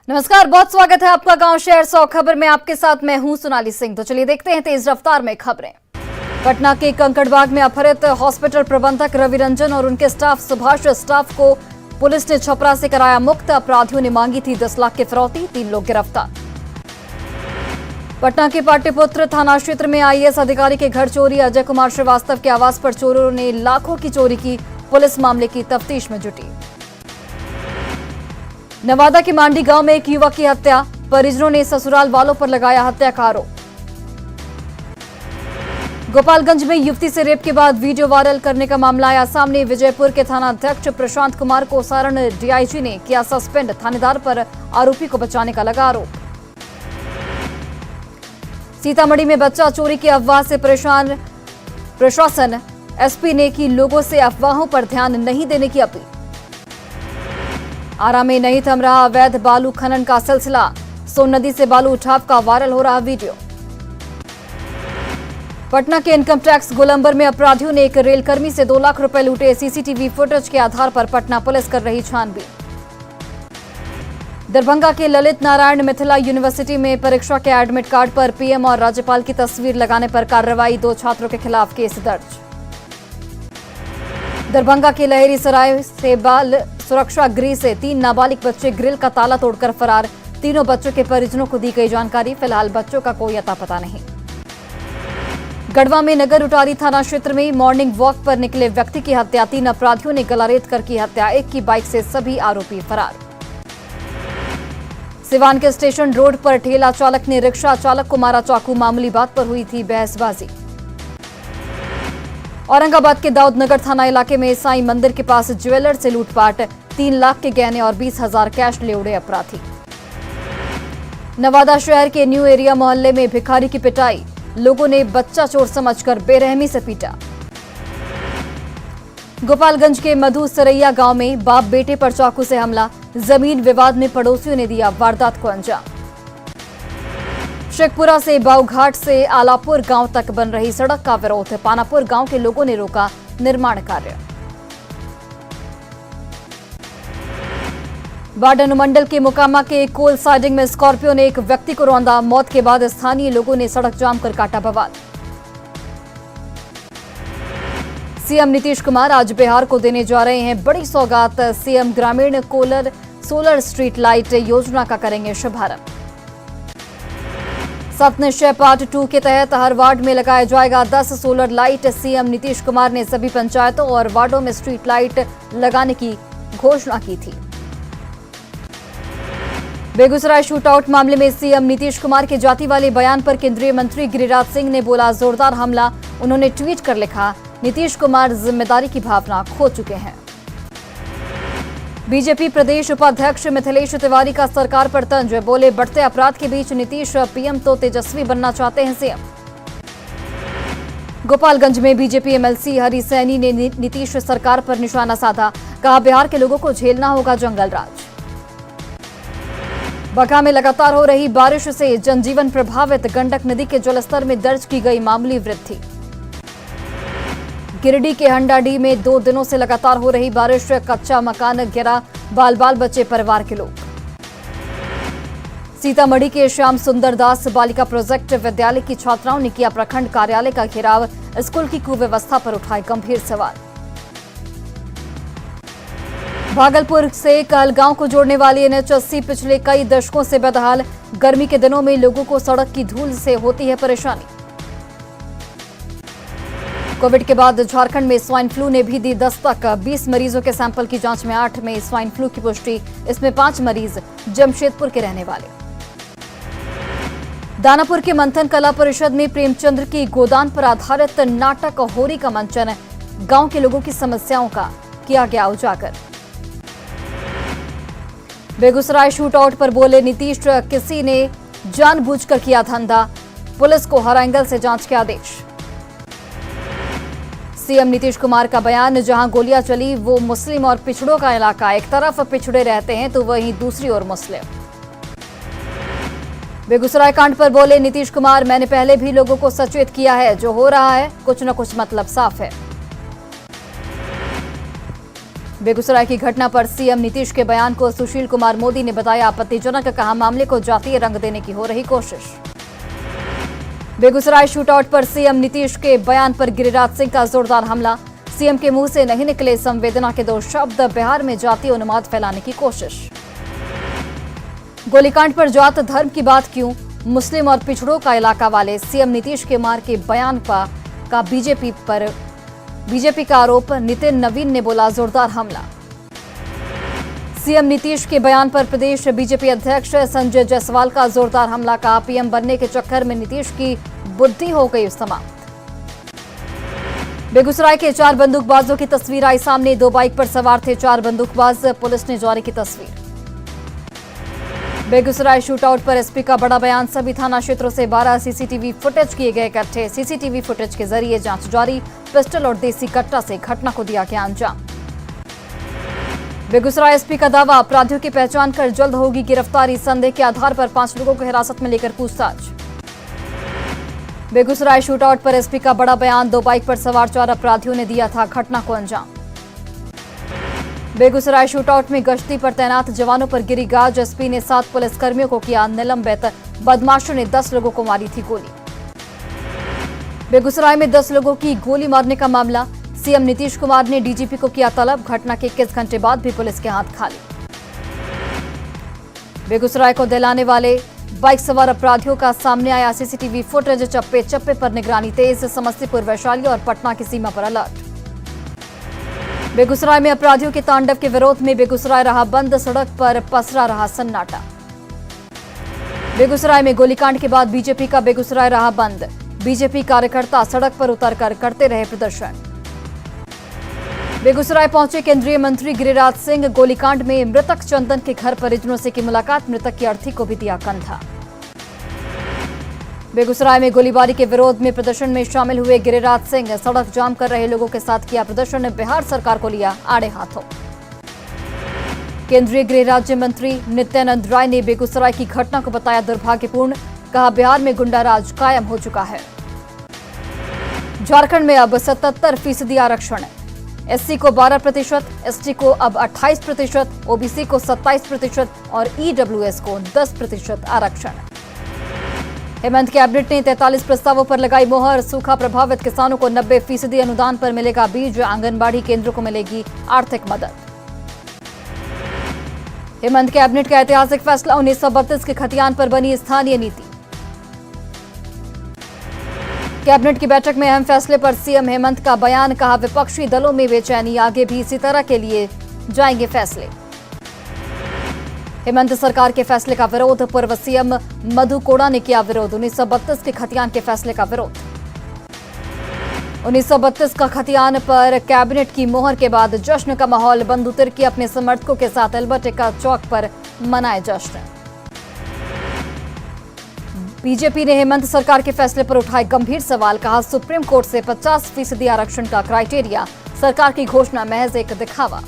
नमस्कार, बहुत स्वागत है आपका गांव शहर 100 खबर में। आपके साथ मैं हूं सोनाली सिंह। तो चलिए देखते हैं तेज रफ्तार में खबरें। पटना के कंकड़बाग में अपहृत हॉस्पिटल प्रबंधक रवि रंजन और उनके स्टाफ स्टाफ को पुलिस ने छपरा से कराया मुक्त। अपराधियों ने मांगी थी 10 लाख की फिरौती। 3 लोग गिरफ्तार। पटना के पाटलिपुत्र थाना क्षेत्र में आईएएस अधिकारी के घर चोरी। अजय कुमार श्रीवास्तव के आवास पर चोरों ने लाखों की चोरी की। पुलिस मामले की तफ्तीश में जुटी। नवादा के मांडी गांव में एक युवक की हत्या। परिजनों ने ससुराल वालों पर लगाया हत्या का आरोप। गोपालगंज में युवती से रेप के बाद वीडियो वायरल करने का मामला आया सामने। विजयपुर के थाना अध्यक्ष प्रशांत कुमार को सारण डीआईजी ने किया सस्पेंड। थानेदार पर आरोपी को बचाने का लगा आरोप। सीतामढ़ी में बच्चा चोरी की अफवाह से परेशान प्रशासन। एसपी ने की लोगों से अफवाहों पर ध्यान नहीं देने की अपील। आरा में नहीं थम रहा अवैध बालू खनन का सिलसिला। सोन नदी से बालू उठाव का वायरल हो रहा वीडियो। पटना के इनकम टैक्स गोलंबर में अपराधियों ने एक रेलकर्मी से 2 लाख रुपए लूटे। सीसीटीवी फुटेज के आधार पर पटना पुलिस कर रही छानबीन। दरभंगा के ललित नारायण मिथिला यूनिवर्सिटी में परीक्षा के एडमिट कार्ड पर पीएम और राज्यपाल की तस्वीर लगाने पर कार्रवाई। 2 छात्रों के खिलाफ केस दर्ज। दरभंगा के लहेरी सराय से बाल सुरक्षा गृह से 3 नाबालिग बच्चे ग्रिल का ताला तोड़कर फरार। तीनों बच्चों के परिजनों को दी गई जानकारी। फिलहाल बच्चों का कोई अता पता नहीं। गढ़वा में नगर उटारी थाना क्षेत्र में मॉर्निंग वॉक पर निकले व्यक्ति की हत्या। 3 अपराधियों ने गला रेत कर की हत्या। एक की बाइक से सभी आरोपी फरार। सिवान के स्टेशन रोड पर ठेला चालक ने रिक्शा चालक को मारा चाकू। मामूली बात पर हुई थी बहसबाजी। औरंगाबाद के दाऊद नगर थाना इलाके में साईं मंदिर के पास ज्वेलर से लूटपाट। 3 लाख के गहने और 20,000 कैश ले उड़े अपराधी। नवादा शहर के न्यू एरिया मोहल्ले में भिखारी की पिटाई। लोगों ने बच्चा चोर समझकर बेरहमी से पीटा। गोपालगंज के मधु सरैया गांव में बाप बेटे पर चाकू से हमला। जमीन विवाद में पड़ोसियों ने दिया वारदात को अंजाम। शेखपुरा से बाऊघाट से आलापुर गांव तक बन रही सड़क का विरोध। पानापुर गांव के लोगों ने रोका निर्माण कार्य। बाढ़ अनुमंडल के मोकामा के कोल साइडिंग में स्कॉर्पियो ने एक व्यक्ति को रौंदा। मौत के बाद स्थानीय लोगों ने सड़क जाम कर काटा बवाल। सीएम नीतीश कुमार आज बिहार को देने जा रहे हैं बड़ी सौगात। सीएम ग्रामीण सोलर स्ट्रीट लाइट योजना का करेंगे शुभारंभ। 7 निश्चय पार्ट 2 के तहत हर वार्ड में लगाया जाएगा 10 solar light. CM Nitish Kumar ने सभी पंचायतों और वार्डों में स्ट्रीट लाइट लगाने की घोषणा की थी। बेगूसराय शूटआउट मामले में सीएम नीतीश कुमार के जाति वाले बयान पर केंद्रीय मंत्री गिरिराज सिंह ने बोला जोरदार हमला। उन्होंने ट्वीट कर लिखा, नीतीश कुमार जिम्मेदारी की भावना खो चुके हैं। बीजेपी प्रदेश उपाध्यक्ष मिथिलेश तिवारी का सरकार पर तंज। बोले बढ़ते अपराध के बीच नीतीश पीएम तो तेजस्वी बनना चाहते हैं सीएम। गोपालगंज में बीजेपी एमएलसी हरि सैनी ने नीतीश सरकार पर निशाना साधा। कहा बिहार के लोगों को झेलना होगा जंगल राज। बगहा में लगातार हो रही बारिश से जनजीवन प्रभावित। गंडक नदी के जलस्तर में दर्ज की गई मामूली वृद्धि। गिरिडीह के हंडाडीह में 2 दिनों से लगातार हो रही बारिश। कच्चा मकान गिरा, बाल बाल बचे परिवार के लोग। सीतामढ़ी के श्याम सुंदर दास बालिका प्रोजेक्ट विद्यालय की छात्राओं ने किया प्रखंड कार्यालय का घेराव। स्कूल की कुव्यवस्था पर उठाए गंभीर सवाल। भागलपुर से कहलगांव को जोड़ने वाली NH 80 पिछले कई दशकों से बदहाल। गर्मी के दिनों में लोगों को सड़क की धूल से होती है परेशानी। कोविड के बाद झारखंड में स्वाइन फ्लू ने भी दी दस्तक। 20 मरीजों के सैंपल की जांच में 8 में स्वाइन फ्लू की पुष्टि। इसमें 5 मरीज जमशेदपुर के रहने वाले। दानापुर के मंथन कला परिषद में प्रेमचंद्र की गोदान पर आधारित नाटक होरी का मंचन। गांव के लोगों की समस्याओं का किया गया उजागर। बेगूसराय शूटआउट पर बोले नीतीश, किसी ने जानबूझकर किया धंधा। पुलिस को हर एंगल से जांच के आदेश। सीएम नीतीश कुमार का बयान, जहां गोलियां चली वो मुस्लिम और पिछड़ों का इलाका। एक तरफ पिछड़े रहते हैं तो वहीं दूसरी ओर मुस्लिम। बेगूसराय कांड पर बोले नीतीश कुमार, मैंने पहले भी लोगों को सचेत किया है। जो हो रहा है कुछ न कुछ मतलब साफ है। बेगूसराय की घटना पर सीएम नीतीश के बयान को सुशील कुमार मोदी ने बताया आपत्तिजनक, कहा मामले को जातीय रंग देने की हो रही कोशिश। बेगूसराय शूटआउट पर सीएम नीतीश के बयान पर गिरिराज सिंह का जोरदार हमला। सीएम के मुंह से नहीं निकले संवेदना के 2 शब्द, बिहार में जातीय उन्माद फैलाने की कोशिश। गोलीकांड पर जात धर्म की बात क्यों, मुस्लिम और पिछड़ों का इलाका वाले सीएम नीतीश के मार के बयान का बीजेपी का आरोप। नितिन नवीन ने बोला जोरदार हमला। सीएम नीतीश के बयान पर प्रदेश बीजेपी अध्यक्ष संजय जायसवाल का जोरदार हमला, कहा पीएम बनने के चक्कर में नीतीश की बुद्धि हो गई समाप्त। बेगूसराय के 4 बंदूकबाजों की तस्वीर आई सामने। 2 बाइक पर सवार थे 4 बंदूकबाज, पुलिस ने जारी की तस्वीर। बेगूसराय शूटआउट पर एसपी का बड़ा बयान। सभी थाना क्षेत्रों से 12 सीसीटीवी फुटेज किए गए इकट्ठे। सीसीटीवी फुटेज के जरिए जांच जारी। पिस्टल और देसी कट्टा से घटना को दिया गया अंजाम। बेगूसराय एसपी का दावा, अपराधियों की पहचान कर जल्द होगी गिरफ्तारी। संदेह के आधार पर 5 लोगों को हिरासत में लेकर पूछताछ। बेगूसराय शूटआउट पर एसपी का बड़ा बयान। 2 बाइक पर सवार 4 अपराधियों ने दिया था घटना को अंजाम। बेगूसराय शूटआउट में गश्ती पर तैनात जवानों पर गिरी गाज। एसपी ने 7 पुलिसकर्मियों को किया निलंबित। बदमाशों ने 10 लोगों को मारी थी गोली। बेगूसराय में 10 लोगों की गोली मारने का मामला। सीएम नीतीश कुमार ने डीजीपी को किया तलब। घटना के 21 घंटे बाद भी पुलिस के हाथ खाली। बेगूसराय को दिलाने वाले बाइक सवार अपराधियों का सामने आया सीसीटीवी फुटेज। चप्पे चप्पे पर निगरानी तेज। समस्तीपुर, वैशाली और पटना की सीमा पर अलर्ट। बेगूसराय में अपराधियों के तांडव के विरोध में बेगूसराय रहा बंद। सड़क पर पसरा रहा सन्नाटा। बेगूसराय में गोलीकांड के बाद बीजेपी का बेगूसराय रहा बंद। बीजेपी कार्यकर्ता सड़क पर उतरकर करते रहे प्रदर्शन। बेगूसराय पहुंचे केंद्रीय मंत्री गिरिराज सिंह। गोलीकांड में मृतक चंदन के घर परिजनों से की मुलाकात। मृतक की अर्थी को भी दिया कंधा। बेगूसराय में गोलीबारी के विरोध में प्रदर्शन में शामिल हुए गिरिराज सिंह। सड़क जाम कर रहे लोगों के साथ किया प्रदर्शन। बिहार सरकार को लिया आड़े हाथों। केंद्रीय गृह राज्य मंत्री नित्यानंद राय ने बेगूसराय की घटना को बताया दुर्भाग्यपूर्ण, कहा बिहार में गुंडाराज कायम हो चुका है। झारखंड में अब 77% आरक्षण। एससी को 12%, एसटी को अब 28%, ओबीसी को 27% और ईडब्ल्यूएस को 10% आरक्षण। हेमंत कैबिनेट ने 43 प्रस्तावों पर लगाई मोहर। सूखा प्रभावित किसानों को 90% अनुदान पर मिलेगा बीज। आंगनबाड़ी केंद्रों को मिलेगी आर्थिक मदद। हेमंत कैबिनेट का ऐतिहासिक फैसला। 1932 के खतियान पर बनी स्थानीय नीति। कैबिनेट की बैठक में अहम फैसले पर सीएम हेमंत का बयान, कहा विपक्षी दलों में बेचैनी, आगे भी इसी तरह के लिए जाएंगे फैसले। हेमंत सरकार के फैसले का विरोध। पूर्व सीएम मधु कोड़ा ने किया विरोध। 1932 के खतियान के फैसले का विरोध। 1932 का खतियान पर कैबिनेट की मोहर के बाद जश्न का माहौल। बंधु तिर्की अपने समर्थकों के साथ अल्बर्ट एक्का चौक पर मनाए जश्न। बीजेपी ने हेमंत सरकार के फैसले पर उठाए गंभीर सवाल, कहा सुप्रीम कोर्ट से 50% आरक्षण का क्राइटेरिया सरकार की घोषणा महज एक दिखावा।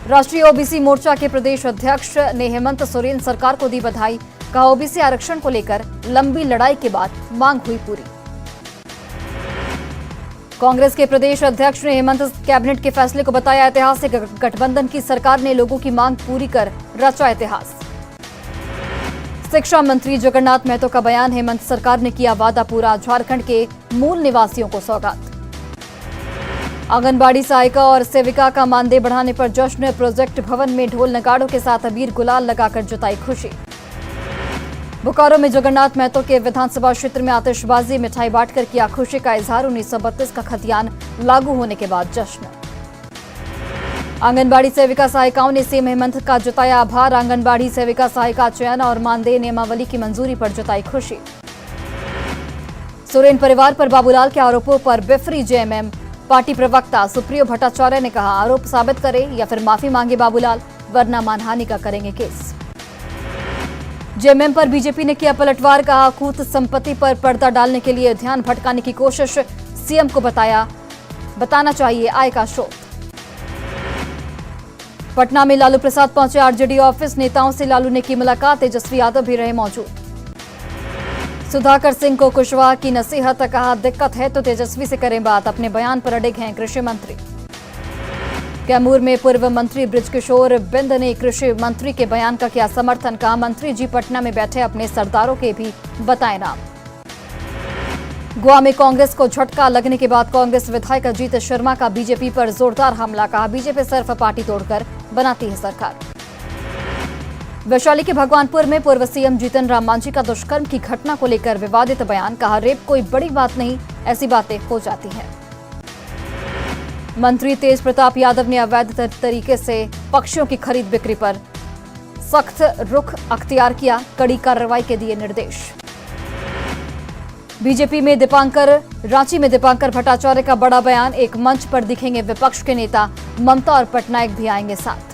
राष्ट्रीय ओबीसी मोर्चा के प्रदेश अध्यक्ष ने हेमंत सोरेन सरकार को दी बधाई, कहा ओबीसी आरक्षण को लेकर लंबी लड़ाई के बाद मांग हुई पूरी। कांग्रेस के प्रदेश अध्यक्ष ने हेमंत कैबिनेट के फैसले को बताया ऐतिहासिक। गठबंधन की सरकार ने लोगों की मांग पूरी कर रचा इतिहास। शिक्षा मंत्री जगन्नाथ महतो का बयान, हेमंत सरकार ने किया वादा पूरा। झारखंड के मूल निवासियों को सौगात। आंगनबाड़ी सहायिका और सेविका का मानदेय बढ़ाने पर जश्न। प्रोजेक्ट भवन में ढोल नगाड़ों के साथ अबीर गुलाल लगाकर जताई खुशी। बोकारो में जगन्नाथ महतो के विधानसभा क्षेत्र में आतिशबाजी, मिठाई बांटकर किया खुशी का इजहार। 1932 का खतियान लागू होने के बाद जश्न। आंगनबाड़ी सेविका सहायिकाओं ने सीएम हेमंत का जताया आभार। आंगनबाड़ी सेविका सहायिका चयन और मानदेय नियमावली की मंजूरी पर जताई खुशी। सोरेन परिवार पर बाबूलाल के आरोपों पर बिफरी जेएमएम। पार्टी प्रवक्ता सुप्रियो भट्टाचार्य ने कहा आरोप साबित करे या फिर माफी मांगे बाबूलाल, वरना मानहानि का करेंगे केस। जेएमएम पर बीजेपी ने किया पलटवार, कहा कूत संपत्ति पर पर्दा डालने के लिए ध्यान भटकाने की कोशिश। सीएम को बताना चाहिए आय का स्रोत। पटना में लालू प्रसाद पहुंचे आरजेडी ऑफिस। नेताओं से लालू ने की मुलाकात। तेजस्वी यादव भी रहे मौजूद। सुधाकर सिंह को कुशवाहा की नसीहत, कहा दिक्कत है तो तेजस्वी से करें बात। अपने बयान पर अडिग हैं कृषि मंत्री। कैमूर में पूर्व मंत्री बृजकिशोर बिंद ने कृषि मंत्री के बयान का किया समर्थन। कहा मंत्री जी पटना में बैठे अपने सरदारों के भी बताए नाम। गोवा में कांग्रेस को झटका लगने के बाद कांग्रेस विधायक अजीत शर्मा का बीजेपी पर जोरदार हमला। कहा बीजेपी सिर्फ पार्टी तोड़कर बनाती है सरकार। वैशाली के भगवानपुर में पूर्व सीएम जीतन राम मांझी का दुष्कर्म की घटना को लेकर विवादित बयान। कहा रेप कोई बड़ी बात नहीं, ऐसी बातें हो जाती हैं। मंत्री तेज प्रताप यादव ने अवैध तरीके से पक्षियों की खरीद बिक्री पर सख्त रुख अख्तियार किया, कड़ी कार्रवाई के दिए निर्देश। बीजेपी में रांची में दीपांकर भट्टाचार्य का बड़ा बयान। एक मंच पर दिखेंगे विपक्ष के नेता, ममता और पटनायक भी आएंगे साथ।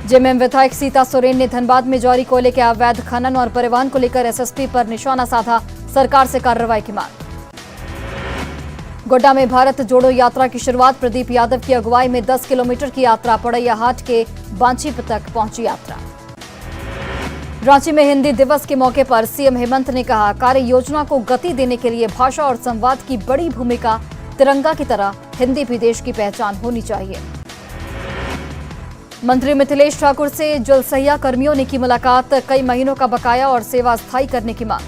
जेएमएम विधायक सीता सोरेन ने धनबाद में जारी कोयले के अवैध खनन और परिवहन को लेकर एसएसपी पर निशाना साधा, सरकार से कार्रवाई की मांग। गोड्डा में भारत जोड़ो यात्रा की शुरुआत। प्रदीप यादव की अगुवाई में 10 किलोमीटर की यात्रा पड़ैयाहाट के बांची तक पहुंची यात्रा। रांची में हिंदी दिवस के मौके पर सीएम हेमंत ने कहा कार्य योजना को गति देने के लिए भाषा और संवाद की बड़ी भूमिका। तिरंगा की तरह हिंदी भी देश की पहचान होनी चाहिए। मंत्री मिथिलेश ठाकुर से जलसहिया कर्मियों ने की मुलाकात। कई महीनों का बकाया और सेवा स्थायी करने की मांग।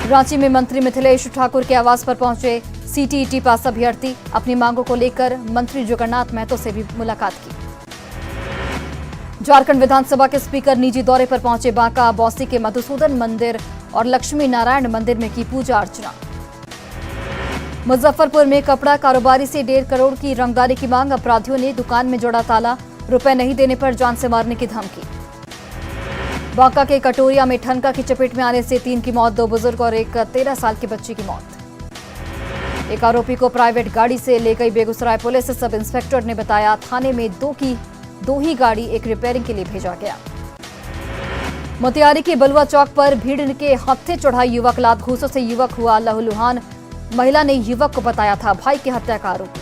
रांची में मंत्री मिथिलेश ठाकुर के आवास पर पहुंचे सीटीईटी पास अभ्यर्थी। अपनी मांगों को लेकर मंत्री जगन्नाथ महतो से भी मुलाकात की। झारखंड विधानसभा के स्पीकर निजी दौरे पर पहुंचे। बांका बौसी के मधुसूदन मंदिर और लक्ष्मी नारायण मंदिर में की पूजा अर्चना। मुजफ्फरपुर में कपड़ा कारोबारी से 1.5 करोड़ की रंगदारी की मांग। अपराधियों ने दुकान में जोड़ा ताला, रुपए नहीं देने पर जान से मारने की धमकी। बांका के कटोरिया में ठनका की चपेट में आने से 3 की मौत, 2 बुजुर्ग और एक 13 साल की बच्ची की मौत। एक आरोपी को प्राइवेट गाड़ी से ले गई बेगूसराय पुलिस। सब इंस्पेक्टर ने बताया थाने में दो ही गाड़ी एक रिपेयरिंग के लिए भेजा गया। मोतिहारी के बलुआ चौक पर भीड़ के हत्थे चढ़ाई युवक। लात घूसों से युवक हुआ लहूलुहान। महिला ने युवक को बताया था भाई की हत्या का आरोपी।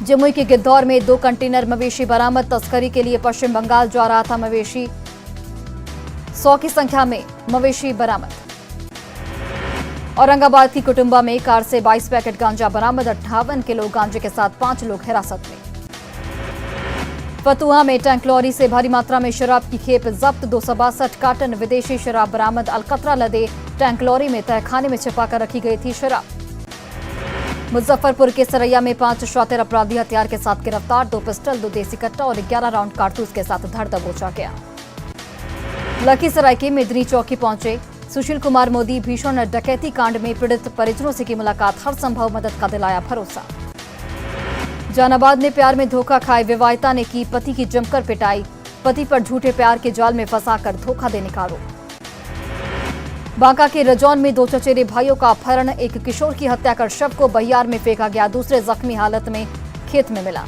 जमुई के गिद्धौर में 2 कंटेनर मवेशी बरामद। तस्करी के लिए पश्चिम बंगाल जा रहा था मवेशी। 100 की संख्या में मवेशी बरामद। औरंगाबाद की कुटुंबा में कार से 22 पैकेट गांजा बरामद। 58 किलो गांजे के साथ 5 लोग हिरासत में। फतुहा में टैंक लॉरी से भारी मात्रा में शराब की खेप जब्त। 262 कार्टन विदेशी शराब बरामद। अलकतरा लदे टैंक लॉरी में तहखाने में छिपाकर रखी गई थी शराब। मुजफ्फरपुर के सरैया में 5 शातिर अपराधी हथियार के साथ गिरफ्तार। 2 पिस्टल, 2 देसी कट्टा और 11 राउंड कारतूस के साथ धर दबोचा गया। लखीसराय के मेदनी चौकी पहुंचे सुशील कुमार मोदी। भीषण डकैती कांड में पीड़ित परिजनों से की मुलाकात। हर संभव मदद का दिलाया भरोसा। जहानाबाद में प्यार में धोखा खाए विवाहिता ने की पति की जमकर पिटाई। पति पर झूठे प्यार के जाल में फंसाकर धोखा देने का आरोप। बांका के रजौन में 2 चचेरे भाइयों का अपहरण। एक किशोर की हत्या कर शव को बहियार में फेंका गया। दूसरे जख्मी हालत में खेत में मिला।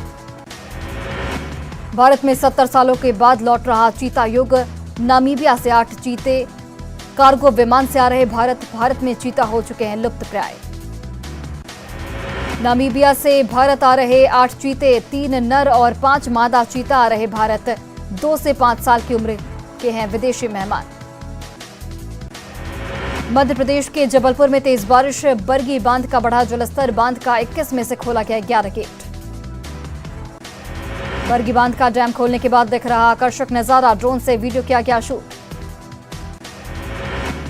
भारत में 70 सालों के बाद लौट रहा चीता युग। नामीबिया से 8 चीते कार्गो विमान से आ रहे भारत में चीता हो चुके हैं लुप्तप्राय। नामीबिया से भारत आ रहे 8 चीते, 3 नर और 5 मादा चीता आ रहे भारत। 2 से 5 साल की उम्र के हैं विदेशी मेहमान। मध्य प्रदेश के जबलपुर में तेज बारिश। बरगी बांध का बढ़ा जलस्तर। बांध का 21 में से खोला गया 11 गेट। बरगी बांध का डैम खोलने के बाद दिख रहा आकर्षक नजारा। ड्रोन से वीडियो किया गया शूट।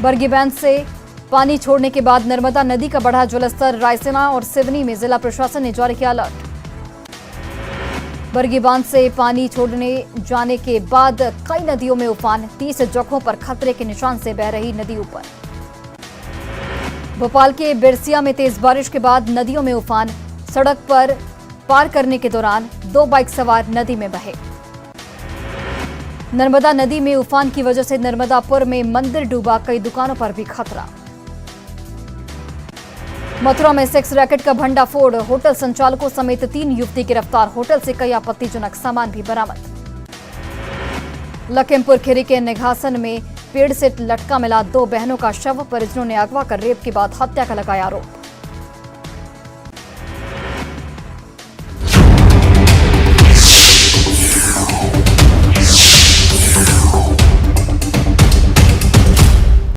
बरगी बांध से पानी छोड़ने के बाद नर्मदा नदी का बढ़ा जलस्तर। रायसेना और सिवनी में जिला प्रशासन ने जारी किया अलर्ट। बरगी बांध से पानी छोड़ने जाने के बाद कई नदियों में उफान। 30 जगहों पर खतरे के निशान से बह रही नदी ऊपर। भोपाल के बिरसिया में तेज बारिश के बाद नदियों में उफान। सड़क पर पार करने के दौरान 2 बाइक सवार नदी में बहे। नर्मदा नदी में उफान की वजह से नर्मदापुर में मंदिर डूबा। कई दुकानों पर भी खतरा। मथुरा में सेक्स रैकेट का भंडाफोड़। होटल संचालकों समेत 3 युवती गिरफ्तार। होटल से कई आपत्तिजनक सामान भी बरामद। लखीमपुर खीरी के निघासन में पेड़ से लटका मिला 2 बहनों का शव। परिजनों ने अगवा कर रेप के बाद हत्या का लगाया आरोप।